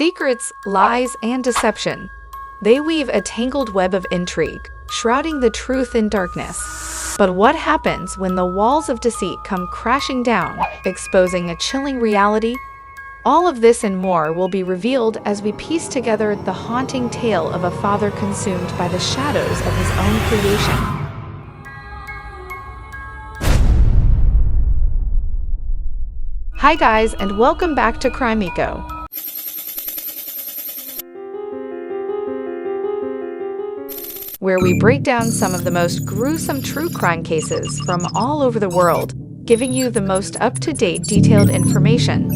Secrets, lies, and deception. They weave a tangled web of intrigue, shrouding the truth in darkness. But what happens when the walls of deceit come crashing down, exposing a chilling reality? All of this and more will be revealed as we piece together the haunting tale of a father consumed by the shadows of his own creation. Hi guys, and welcome back to Crimeco, where we break down some of the most gruesome true crime cases from all over the world, giving you the most up-to-date detailed information.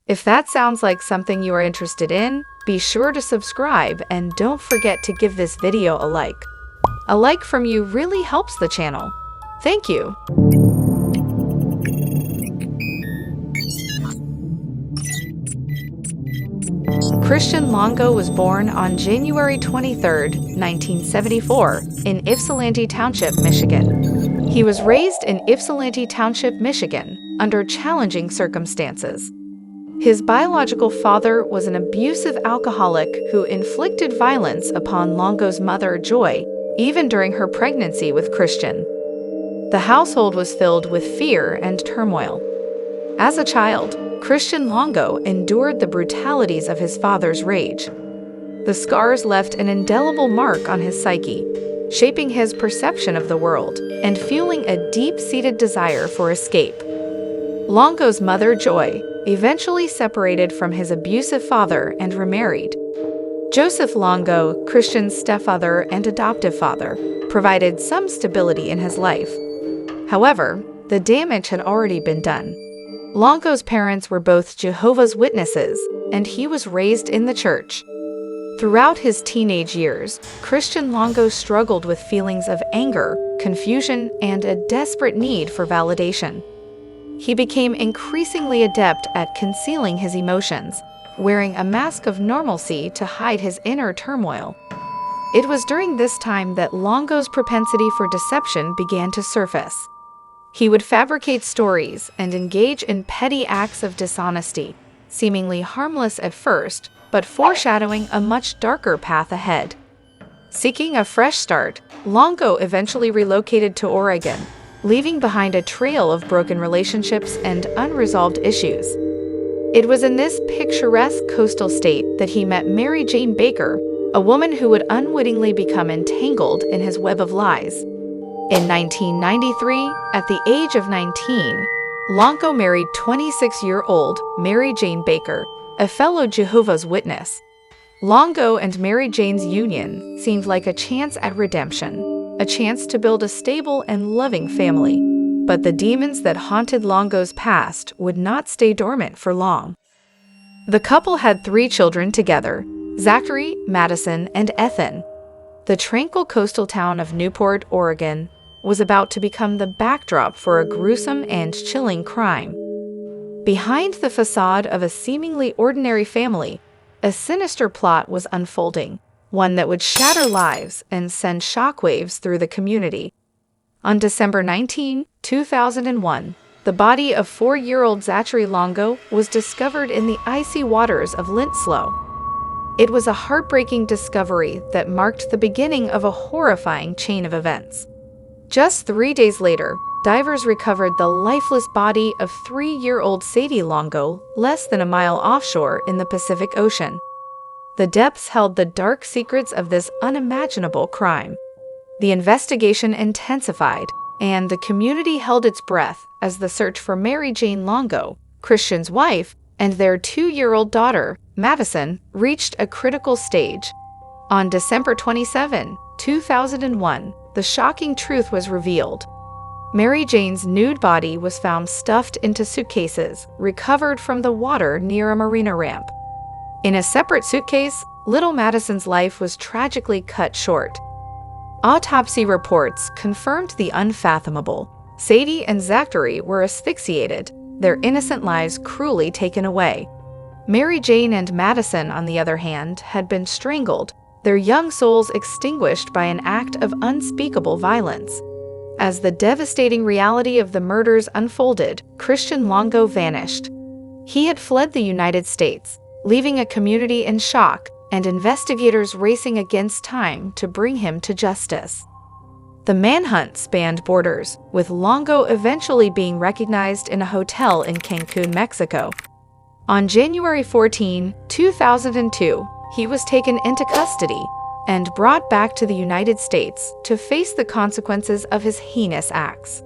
If that sounds like something you are interested in, be sure to subscribe and don't forget to give this video a like. A like from you really helps the channel. Thank you. Christian Longo was born on January 23, 1974, in Ypsilanti Township, Michigan. He was raised in Ypsilanti Township, Michigan, under challenging circumstances. His biological father was an abusive alcoholic who inflicted violence upon Longo's mother, Joy, even during her pregnancy with Christian. The household was filled with fear and turmoil. As a child, Christian Longo endured the brutalities of his father's rage. The scars left an indelible mark on his psyche, shaping his perception of the world and fueling a deep-seated desire for escape. Longo's mother, Joy, eventually separated from his abusive father and remarried. Joseph Longo, Christian's stepfather and adoptive father, provided some stability in his life. However, the damage had already been done. Longo's parents were both Jehovah's Witnesses, and he was raised in the church. Throughout his teenage years, Christian Longo struggled with feelings of anger, confusion, and a desperate need for validation. He became increasingly adept at concealing his emotions, wearing a mask of normalcy to hide his inner turmoil. It was during this time that Longo's propensity for deception began to surface. He would fabricate stories and engage in petty acts of dishonesty, seemingly harmless at first, but foreshadowing a much darker path ahead. Seeking a fresh start, Longo eventually relocated to Oregon, leaving behind a trail of broken relationships and unresolved issues. It was in this picturesque coastal state that he met Mary Jane Baker, a woman who would unwittingly become entangled in his web of lies. In 1993, at the age of 19, Longo married 26-year-old Mary Jane Baker, a fellow Jehovah's Witness. Longo and Mary Jane's union seemed like a chance at redemption, a chance to build a stable and loving family. But the demons that haunted Longo's past would not stay dormant for long. The couple had 3 children together, Zachary, Madison, and Ethan. The tranquil coastal town of Newport, Oregon, was about to become the backdrop for a gruesome and chilling crime. Behind the facade of a seemingly ordinary family, a sinister plot was unfolding, one that would shatter lives and send shockwaves through the community. On December 19, 2001, the body of 4-year-old Zachary Longo was discovered in the icy waters of Slough. It was a heartbreaking discovery that marked the beginning of a horrifying chain of events. Just 3 days later, divers recovered the lifeless body of 3-year-old Sadie Longo less than a mile offshore in the Pacific Ocean. The depths held the dark secrets of this unimaginable crime. The investigation intensified, and the community held its breath as the search for Mary Jane Longo, Christian's wife, and their 2-year-old daughter, Madison, reached a critical stage. On December 27, 2001, the shocking truth was revealed. Mary Jane's nude body was found stuffed into suitcases, recovered from the water near a marina ramp. In a separate suitcase, little Madison's life was tragically cut short. Autopsy reports confirmed the unfathomable. Sadie and Zachary were asphyxiated, their innocent lives cruelly taken away. Mary Jane and Madison, on the other hand, had been strangled, their young souls extinguished by an act of unspeakable violence. As the devastating reality of the murders unfolded, Christian Longo vanished. He had fled the United States, leaving a community in shock and investigators racing against time to bring him to justice. The manhunt spanned borders, with Longo eventually being recognized in a hotel in Cancun, Mexico. On January 14, 2002, he was taken into custody and brought back to the United States to face the consequences of his heinous acts.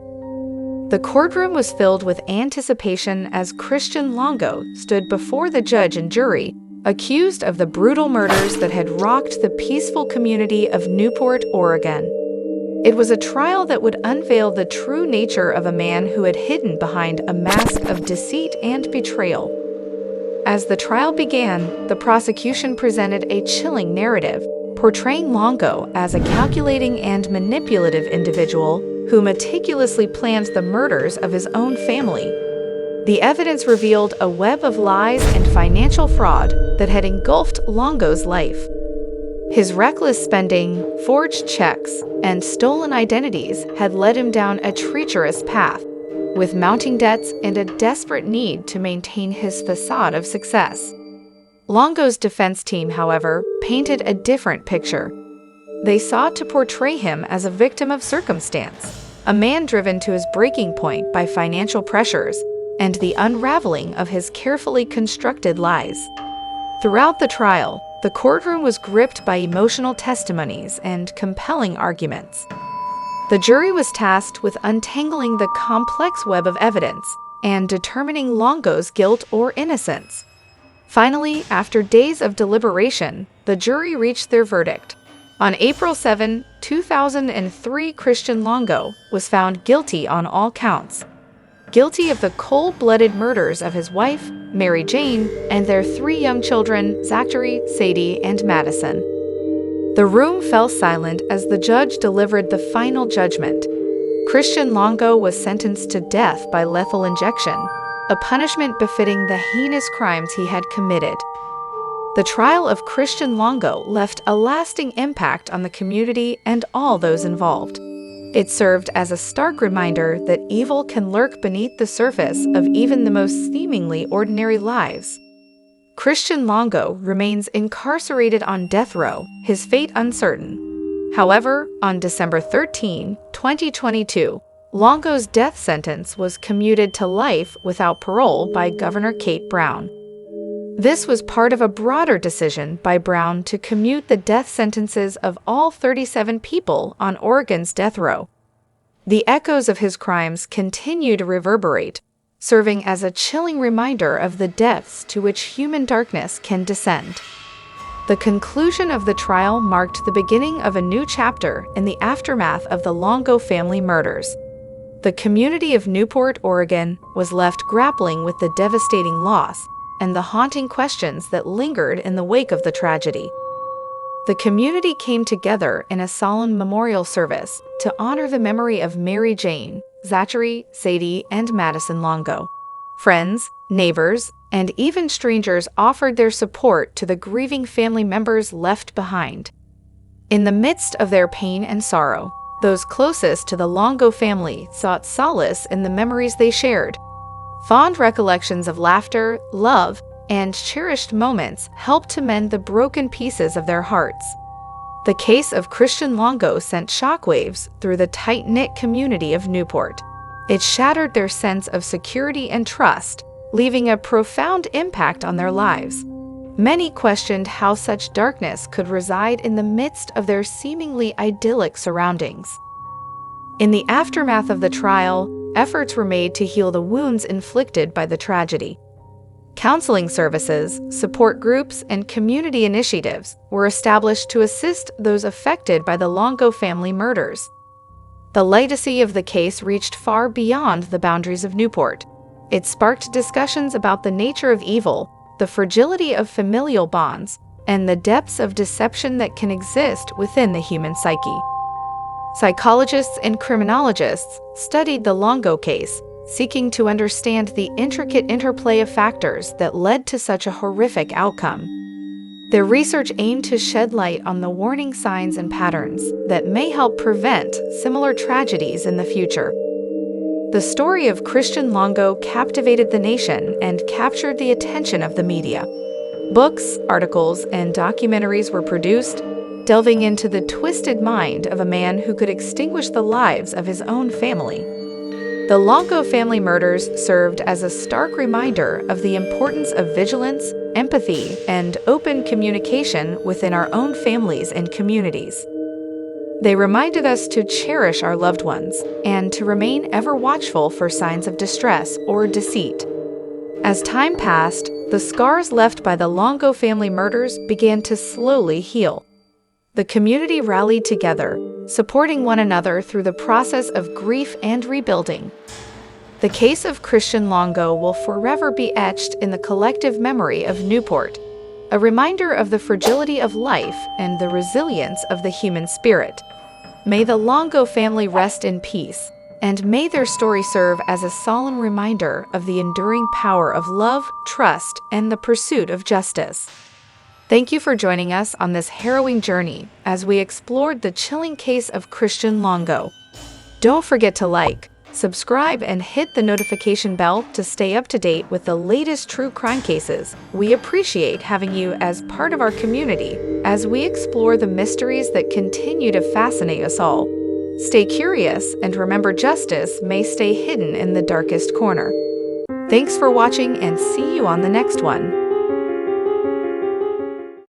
The courtroom was filled with anticipation as Christian Longo stood before the judge and jury, accused of the brutal murders that had rocked the peaceful community of Newport, Oregon. It was a trial that would unveil the true nature of a man who had hidden behind a mask of deceit and betrayal. As the trial began, the prosecution presented a chilling narrative, portraying Longo as a calculating and manipulative individual who meticulously planned the murders of his own family. The evidence revealed a web of lies and financial fraud that had engulfed Longo's life. His reckless spending, forged checks, and stolen identities had led him down a treacherous path, with mounting debts and a desperate need to maintain his facade of success. Longo's defense team, however, painted a different picture. They sought to portray him as a victim of circumstance, a man driven to his breaking point by financial pressures and the unraveling of his carefully constructed lies. Throughout the trial, the courtroom was gripped by emotional testimonies and compelling arguments. The jury was tasked with untangling the complex web of evidence and determining Longo's guilt or innocence. Finally, after days of deliberation, the jury reached their verdict. On April 7, 2003, Christian Longo was found guilty on all counts. Guilty of the cold-blooded murders of his wife, Mary Jane, and their 3 young children, Zachary, Sadie, and Madison. The room fell silent as the judge delivered the final judgment. Christian Longo was sentenced to death by lethal injection, a punishment befitting the heinous crimes he had committed. The trial of Christian Longo left a lasting impact on the community and all those involved. It served as a stark reminder that evil can lurk beneath the surface of even the most seemingly ordinary lives. Christian Longo remains incarcerated on death row, his fate uncertain. However, on December 13, 2022, Longo's death sentence was commuted to life without parole by Governor Kate Brown. This was part of a broader decision by Brown to commute the death sentences of all 37 people on Oregon's death row. The echoes of his crimes continue to reverberate, serving as a chilling reminder of the depths to which human darkness can descend. The conclusion of the trial marked the beginning of a new chapter in the aftermath of the Longo family murders. The community of Newport, Oregon, was left grappling with the devastating loss and the haunting questions that lingered in the wake of the tragedy. The community came together in a solemn memorial service to honor the memory of Mary Jane, Zachary, Sadie, and Madison Longo. Friends, neighbors, and even strangers offered their support to the grieving family members left behind. In the midst of their pain and sorrow, those closest to the Longo family sought solace in the memories they shared. Fond recollections of laughter, love, and cherished moments helped to mend the broken pieces of their hearts. The case of Christian Longo sent shockwaves through the tight-knit community of Newport. It shattered their sense of security and trust, leaving a profound impact on their lives. Many questioned how such darkness could reside in the midst of their seemingly idyllic surroundings. In the aftermath of the trial, efforts were made to heal the wounds inflicted by the tragedy. Counseling services, support groups, and community initiatives were established to assist those affected by the Longo family murders. The legacy of the case reached far beyond the boundaries of Newport. It sparked discussions about the nature of evil, the fragility of familial bonds, and the depths of deception that can exist within the human psyche. Psychologists and criminologists studied the Longo case, seeking to understand the intricate interplay of factors that led to such a horrific outcome. Their research aimed to shed light on the warning signs and patterns that may help prevent similar tragedies in the future. The story of Christian Longo captivated the nation and captured the attention of the media. Books, articles, and documentaries were produced, delving into the twisted mind of a man who could extinguish the lives of his own family. The Longo family murders served as a stark reminder of the importance of vigilance, empathy, and open communication within our own families and communities. They reminded us to cherish our loved ones and to remain ever watchful for signs of distress or deceit. As time passed, the scars left by the Longo family murders began to slowly heal. The community rallied together, supporting one another through the process of grief and rebuilding. The case of Christian Longo will forever be etched in the collective memory of Newport, a reminder of the fragility of life and the resilience of the human spirit. May the Longo family rest in peace, and may their story serve as a solemn reminder of the enduring power of love, trust, and the pursuit of justice. Thank you for joining us on this harrowing journey as we explored the chilling case of Christian Longo. Don't forget to like, subscribe, and hit the notification bell to stay up to date with the latest true crime cases. We appreciate having you as part of our community as we explore the mysteries that continue to fascinate us all. Stay curious and remember, justice may stay hidden in the darkest corner. Thanks for watching and see you on the next one.